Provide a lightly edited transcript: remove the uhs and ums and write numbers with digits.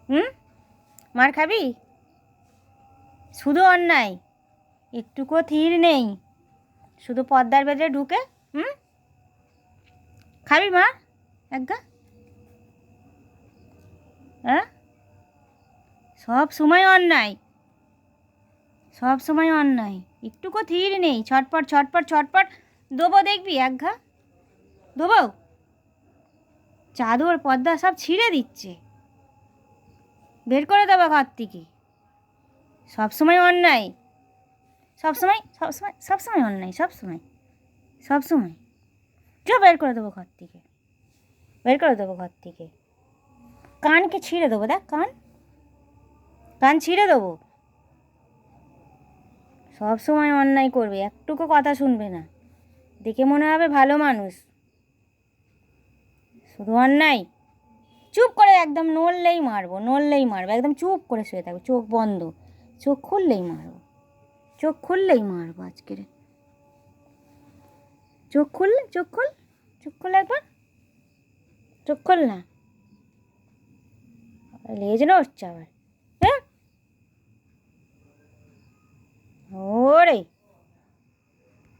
হুম, মার খাবি? শুধু অন্যায়, একটুকু থির নেই, শুধু পর্দার ভেতরে ঢুকে। হুম, খাবি মা একগা? হ্যাঁ, সব সময় অন্যায়, সব সময় অন্যায়, একটুকু থির নেই, ছটপট ছটপট ছটপট। দেবো দেখবি একঘা, দেবো। চাদর পর্দা সব ছিঁড়ে দিচ্ছে, বের করে দেবো ঘর থেকে। সব সময় অন্যায়, সব সময় সব সময় সব সময় অন্যায়, সব সময় সব সময়। চ, বের করে দেবো ঘর থেকে, বের করে দেবো ঘর থেকে। কানকে ছিঁড়ে দেবো, দেখ কান, কান ছিঁড়ে দেবো। সব সময় অন্যায় করবে, একটুকু কথা শুনবে না, দেখে মনে হবে ভালো মানুষ, শুধু অন্যায়। চুপ করে একদম নড়লেই মারবো, নড়লেই মারবো, একদম চুপ করে শুয়ে থাকবো, চোখ বন্ধ। চোখ খুললেই মারবো, চোখ খুললেই মারবো আজকের। চোখ খুললে, চোখ খোল, চোখ খোল একবার, চোখ খোল না, লেজ নড়ছে আবার। হ্যাঁ, ওরে